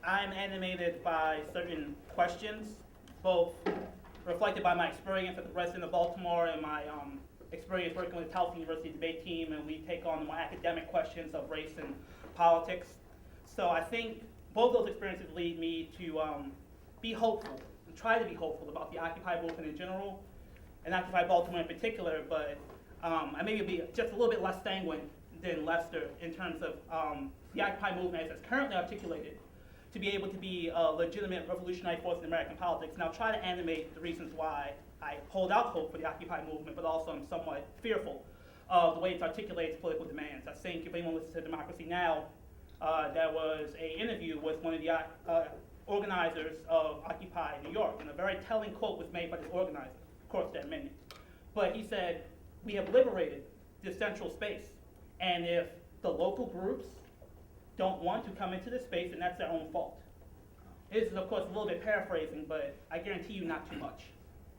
I'm animated by certain questions, both reflected by my experience as a resident of Baltimore and my experience working with the Towson University debate team, and we take on the more academic questions of race and politics. So I think both those experiences lead me to be hopeful, and try to be hopeful about the Occupy movement in general, and Occupy Baltimore in particular, but I maybe be just a little bit less sanguine than Lester in terms of the Occupy movement as it's currently articulated to be able to be a legitimate revolutionary force in American politics. And I'll try to animate the reasons why I hold out hope for the Occupy movement, but also I'm somewhat fearful of the way it articulates political demands. I think if anyone listens to Democracy Now!, there was an interview with one of the organizers of Occupy New York, and a very telling quote was made by this organizer. Of course, there are many. But he said, "We have liberated this central space, and if the local groups don't want to come into this space, and that's their own fault." This is, of course, a little bit paraphrasing, but I guarantee you not too much.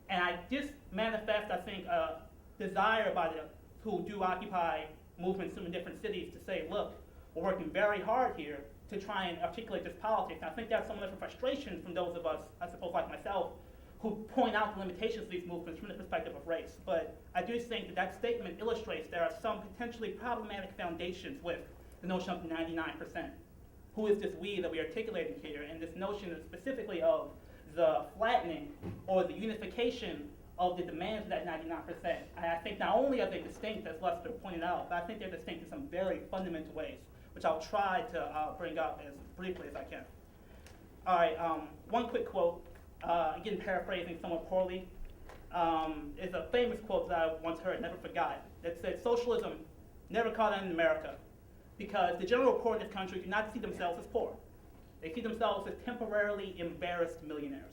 And I just manifest, I think, a desire by the who do Occupy movements in different cities to say, look, we're working very hard here to try and articulate this politics. And I think that's some of the frustration from those of us, I suppose like myself, who point out the limitations of these movements from the perspective of race. But I do think that that statement illustrates there are some potentially problematic foundations with the notion of 99%. Who is this we that we are articulating here? And this notion is specifically of the flattening or the unification of the demands of that 99%. I think not only are they distinct, as Lester pointed out, but I think they're distinct in some very fundamental ways, which I'll try to bring up as briefly as I can. All right, one quick quote, again paraphrasing somewhat poorly, is a famous quote that I once heard, never forgot, that said, "Socialism never caught on in America because the general poor in this country do not see themselves as poor. They see themselves as temporarily embarrassed millionaires."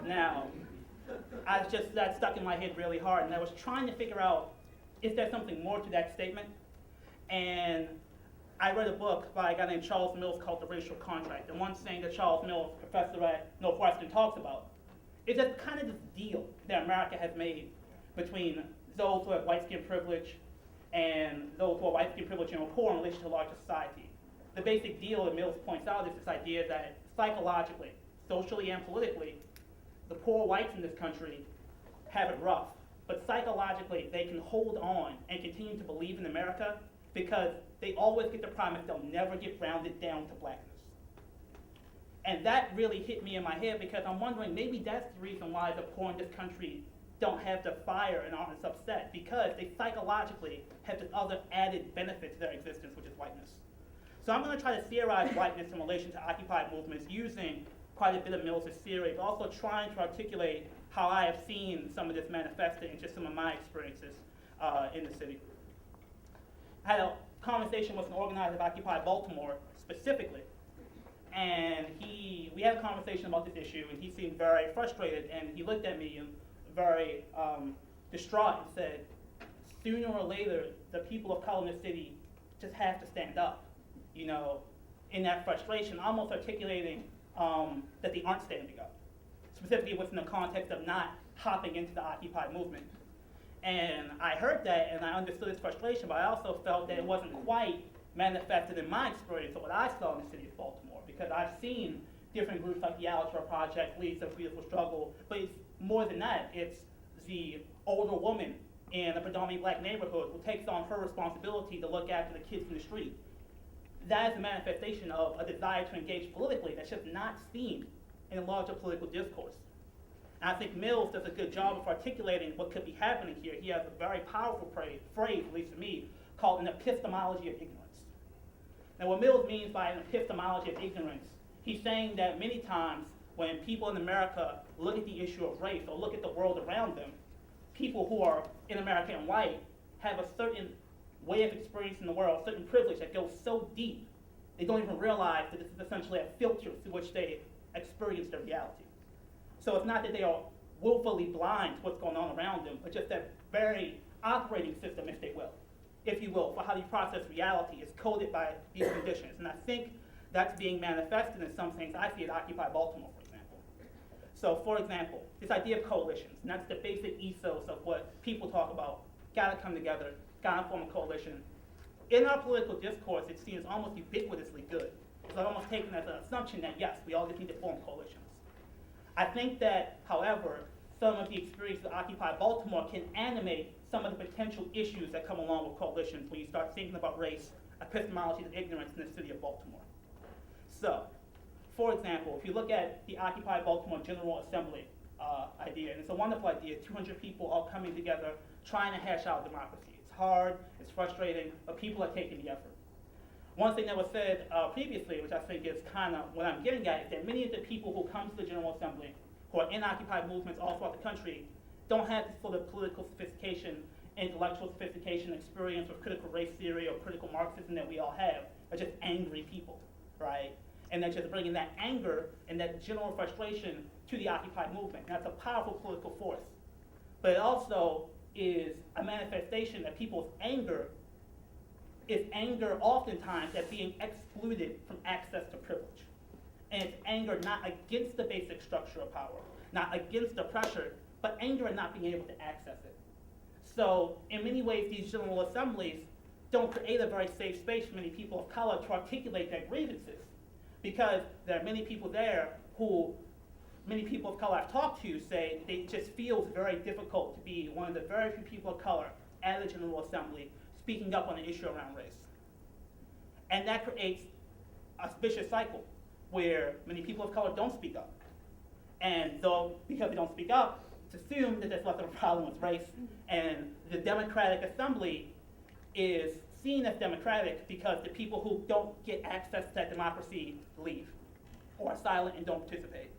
Now, that stuck in my head really hard, and I was trying to figure out, is there something more to that statement? And I read a book by a guy named Charles Mills called The Racial Contract, and one thing that Charles Mills, professor at Northwestern, talks about is that kind of this deal that America has made between those who have white skin privilege and those who are white skin privilege and poor in relation to larger society. The basic deal that Mills points out is this idea that psychologically, socially, and politically, the poor whites in this country have it rough, but psychologically they can hold on and continue to believe in America because they always get the promise they'll never get rounded down to blackness. And that really hit me in my head because I'm wondering maybe that's the reason why the poor in this country don't have the fire and aren't as upset, because they psychologically have this other added benefit to their existence, which is whiteness. So I'm going to try to theorize whiteness in relation to Occupy movements using quite a bit of Mills' theory, but also trying to articulate how I have seen some of this manifested in just some of my experiences in the city. I had a conversation with an organizer of Occupy Baltimore specifically, and we had a conversation about this issue, and he seemed very frustrated, and he looked at me and very distraught and said, sooner or later, the people of color in this city just have to stand up, in that frustration, almost articulating that they aren't standing up, specifically within the context of not hopping into the Occupy movement. And I heard that and I understood his frustration, but I also felt that it wasn't quite manifested in my experience of what I saw in the city of Baltimore, because I've seen different groups like the Algebra Project, Leagues of Beautiful Struggle, but it's more than that. It's the older woman in a predominantly black neighborhood who takes on her responsibility to look after the kids in the street. That is a manifestation of a desire to engage politically that's just not seen in a larger political discourse. And I think Mills does a good job of articulating what could be happening here. He has a very powerful phrase, at least to me, called an epistemology of ignorance. Now, what Mills means by an epistemology of ignorance, he's saying that many times when people in America look at the issue of race or look at the world around them, people who are in America and white have a certain way of experiencing the world, a certain privilege that goes so deep, they don't even realize that this is essentially a filter through which they experience their reality. So it's not that they are willfully blind to what's going on around them, but just that very operating system, if you will, for how you process reality is coded by these conditions. And I think that's being manifested in some things I see at Occupy Baltimore, for example. So, for example, this idea of coalitions, and that's the basic ethos of what people talk about, gotta come together, gotta form a coalition. In our political discourse, it seems almost ubiquitously good. It's are almost taken as an assumption that, yes, we all just need to form coalitions. I think that, however, some of the experiences of Occupy Baltimore can animate some of the potential issues that come along with coalitions when you start thinking about race, epistemologies of ignorance in the city of Baltimore. So, for example, if you look at the Occupy Baltimore General Assembly idea, and it's a wonderful idea, 200 people all coming together trying to hash out democracy. It's hard, it's frustrating, but people are taking the effort. One thing that was said previously, which I think is kind of what I'm getting at, is that many of the people who come to the General Assembly, who are in Occupy movements all throughout the country, don't have the sort of political sophistication, intellectual sophistication, experience with critical race theory or critical Marxism that we all have. They're just angry people, right? And they're just bringing that anger and that general frustration to the Occupy movement. And that's a powerful political force. But it also is a manifestation that people's anger is anger oftentimes at being excluded from access to privilege. And it's anger not against the basic structure of power, not against the pressure, but anger at not being able to access it. So in many ways, these general assemblies don't create a very safe space for many people of color to articulate their grievances, because there are many people there who, many people of color I've talked to say it just feels very difficult to be one of the very few people of color at a General Assembly speaking up on an issue around race. And that creates a vicious cycle where many people of color don't speak up. And so, because they don't speak up, it's assumed that there's less of a problem with race, and the Democratic Assembly is seen as democratic because the people who don't get access to that democracy leave, or are silent and don't participate.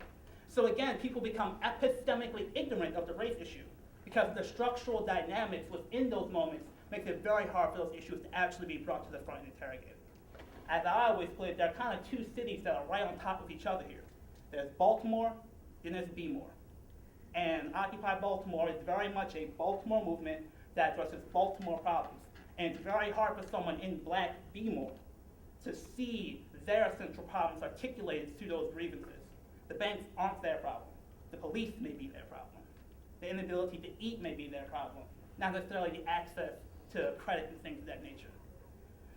So again, people become epistemically ignorant of the race issue because the structural dynamics within those moments makes it very hard for those issues to actually be brought to the front and interrogated. As I always put it, there are kind of two cities that are right on top of each other here. There's Baltimore, then there's Bmore. And Occupy Baltimore is very much a Baltimore movement that addresses Baltimore problems. And it's very hard for someone in Black Bmore to see their central problems articulated through those grievances. The banks aren't their problem. The police may be their problem. The inability to eat may be their problem, not necessarily the access to credit and things of that nature.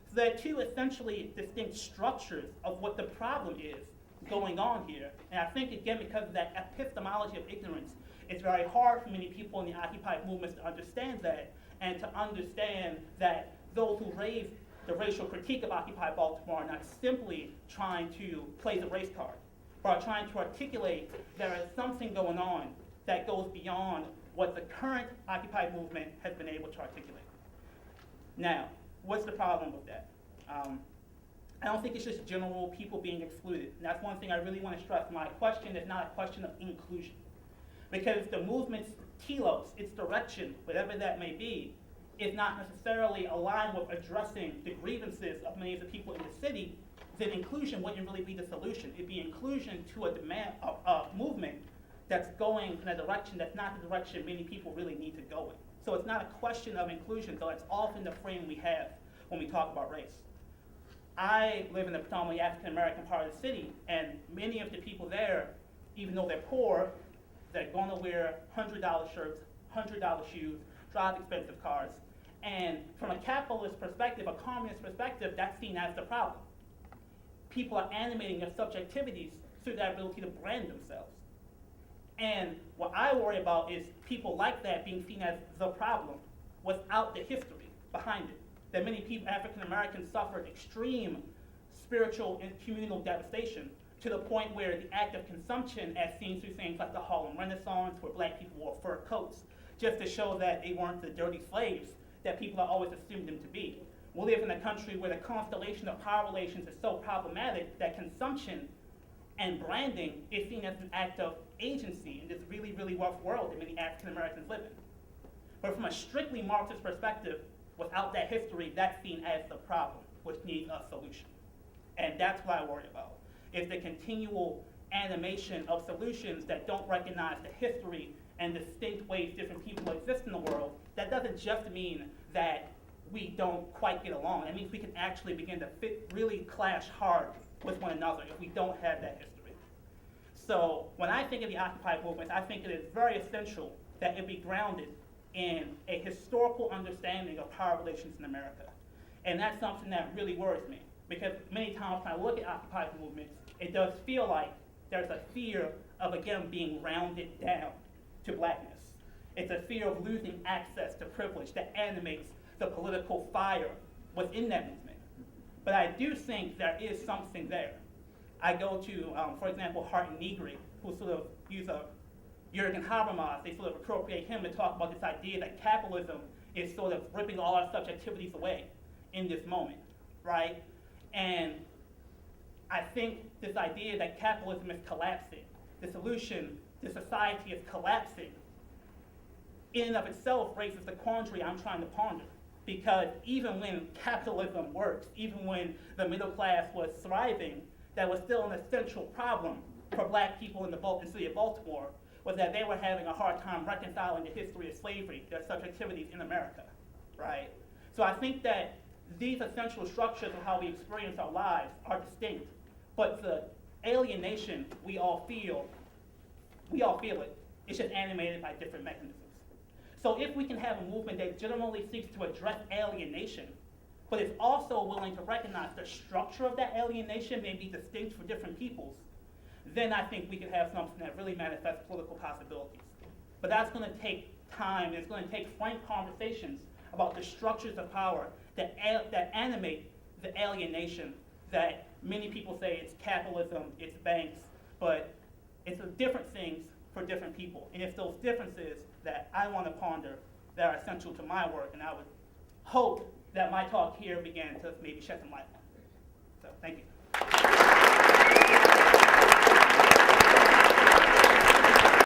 So there are two essentially distinct structures of what the problem is going on here. And I think, again, because of that epistemology of ignorance, it's very hard for many people in the Occupy movements to understand that, and to understand that those who raise the racial critique of Occupy Baltimore are not simply trying to play the race card, but are trying to articulate there is something going on that goes beyond what the current Occupy movement has been able to articulate. Now, what's the problem with that? I don't think it's just general people being excluded. And that's one thing I really want to stress. My question is not a question of inclusion. Because the movement's telos, its direction, whatever that may be, is not necessarily aligned with addressing the grievances of many of the people in the city, then inclusion wouldn't really be the solution. It'd be inclusion to a movement that's going in a direction that's not the direction many people really need to go in. So it's not a question of inclusion, though it's often the frame we have when we talk about race. I live in the predominantly African American part of the city, and many of the people there, even though they're poor, they're going to wear $100 shirts, $100 shoes, drive expensive cars. And from a capitalist perspective, a communist perspective, that's seen as the problem. People are animating their subjectivities through their ability to brand themselves. And what I worry about is people like that being seen as the problem without the history behind it. That many people, African Americans, suffered extreme spiritual and communal devastation to the point where the act of consumption, as seen through things like the Harlem Renaissance, where Black people wore fur coats, just to show that they weren't the dirty slaves that people have always assumed them to be. We live in a country where the constellation of power relations is so problematic that consumption and branding is seen as an act of agency in this really, really rough world that many African Americans live in. But from a strictly Marxist perspective, without that history, that's seen as the problem, which needs a solution. And that's what I worry about, is the continual animation of solutions that don't recognize the history and distinct ways different people exist in the world. That doesn't just mean that we don't quite get along. It means we can actually begin to really clash hard with one another if we don't have that history. So when I think of the Occupy movement, I think it is very essential that it be grounded in a historical understanding of power relations in America. And that's something that really worries me. Because many times when I look at Occupy movements, it does feel like there's a fear of, again, being rounded down to blackness. It's a fear of losing access to privilege that animates the political fire within that movement. But I do think there is something there. I go to, for example, Hart and Negri, who sort of use a Jürgen Habermas. They sort of appropriate him to talk about this idea that capitalism is sort of ripping all our subjectivities away in this moment, right? And I think this idea that capitalism is collapsing, the solution, the society is collapsing, in and of itself raises the quandary I'm trying to ponder. Because even when capitalism works, even when the middle class was thriving, that was still an essential problem for black people in the city of Baltimore, was that they were having a hard time reconciling the history of slavery, their subjectivities in America, right? So I think that these essential structures of how we experience our lives are distinct, but the alienation we all feel it. It's just animated by different mechanisms. So if we can have a movement that generally seeks to address alienation, but is also willing to recognize the structure of that alienation may be distinct for different peoples, then I think we could have something that really manifests political possibilities. But that's going to take time, and it's going to take frank conversations about the structures of power that animate the alienation that many people say it's capitalism, it's banks, but it's different things for different people. And it's those differences that I want to ponder that are essential to my work, and I would hope that my talk here began to maybe shed some light on. So thank you.